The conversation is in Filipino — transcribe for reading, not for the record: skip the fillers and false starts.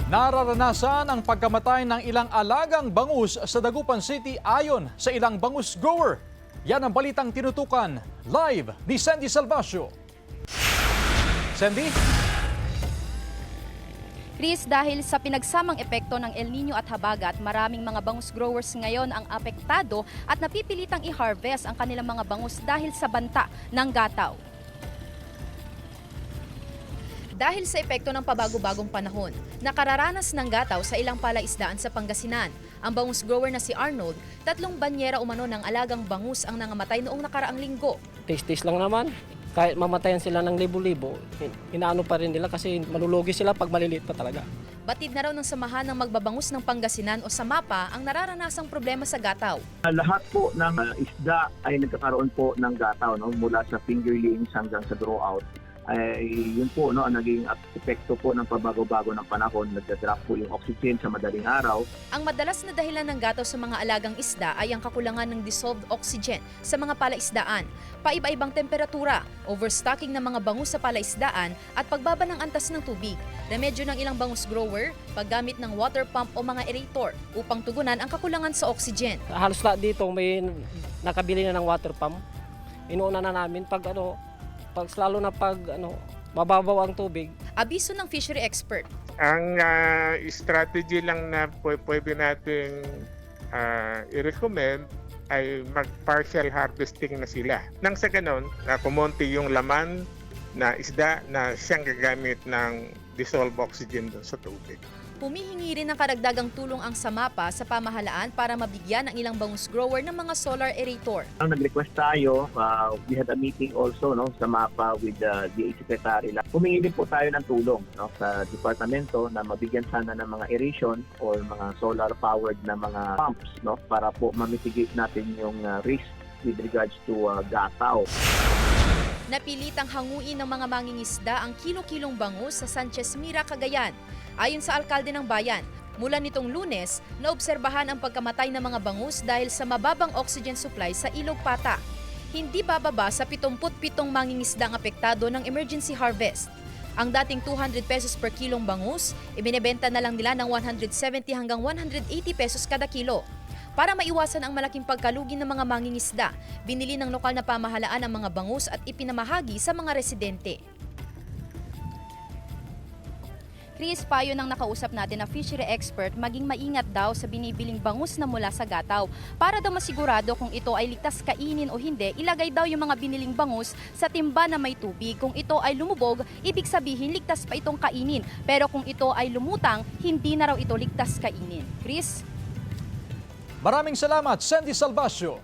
Nararanasan ang pagkamatay ng ilang alagang bangus sa Dagupan City ayon sa ilang bangus grower. Yan ang balitang tinutukan live ni Sandy Salvacio. Sandy? Chris, dahil sa pinagsamang epekto ng El Nino at habagat, maraming mga bangus growers ngayon ang apektado at napipilitang i-harvest ang kanilang mga bangus dahil sa banta ng gataw. Dahil sa epekto ng pabago-bagong panahon, nakararanas ng gataw sa ilang palaisdaan sa Pangasinan. Ang bangus grower na si Arnold, 3 banyera umano ng alagang bangus ang nangamatay noong nakaraang linggo. Taste lang naman. Kahit mamatayan sila ng libo-libo, inaano pa rin nila kasi malulugi sila pag maliliit pa talaga. Batid na raw ng samahan ng magbabangus ng Pangasinan o SAMAPA ang nararanasang problema sa gataw. Lahat po ng isda ay nagkakaroon po ng gataw, no? Mula sa fingerlings hanggang sa draw out. Ay yun po, no, ang naging epekto po ng pabago-bago ng panahon, nagdadrop po yung oxygen sa madaling araw. Ang madalas na dahilan ng gataw sa mga alagang isda ay ang kakulangan ng dissolved oxygen sa mga palaisdaan, paiba-ibang temperatura, overstocking ng mga bangus sa palaisdaan at pagbaba ng antas ng tubig. Remedyo ng ilang bangus grower, paggamit ng water pump o mga aerator upang tugunan ang kakulangan sa oxygen. Halos lahat dito may nakabili na ng water pump. Inuuna na namin lalo na pag mababaw ang tubig. Abiso ng fishery expert. Ang strategy lang na pwede natin i-recommend ay mag-partial harvesting na sila. Nang sa ganon, kumonti yung laman na isda na siyang gagamit ng dissolved oxygen doon sa tubig. Humihingi rin ng karagdagang tulong ang SAMAPA sa pamahalaan para mabigyan ang ilang bangus grower ng mga solar aerator. Nag-request tayo, we had a meeting also, no, sa MAPA with the DA Secretary. Humingi din po tayo ng tulong, no, sa departamento na mabigyan sana ng mga aeration or mga solar-powered na mga pumps, no, para po mamitigate natin yung risk with regards to gataw. Napilitang hanguin ng mga mangingisda ang kilo-kilong bangus sa Sanchez Mira, Cagayan. Ayon sa alkalde ng bayan, mula nitong Lunes, naobserbahan ang pagkamatay ng mga bangus dahil sa mababang oxygen supply sa Ilog Pata. Hindi bababa sa 77 mangingisdang apektado ng emergency harvest. Ang dating 200 pesos per kilong bangus, ibinebenta na lang nila ng 170 hanggang 180 pesos kada kilo. Para maiwasan ang malaking pagkalugi ng mga mangingisda, binili ng lokal na pamahalaan ang mga bangus at ipinamahagi sa mga residente. Chris, payo ng nakausap natin na fishery expert, maging maingat daw sa binibiling bangus na mula sa gataw. Para daw masigurado kung ito ay ligtas kainin o hindi, ilagay daw yung mga biniling bangus sa timba na may tubig. Kung ito ay lumubog, ibig sabihin ligtas pa itong kainin. Pero kung ito ay lumutang, hindi na raw ito ligtas kainin. Chris? Maraming salamat, Sandy Salvacio.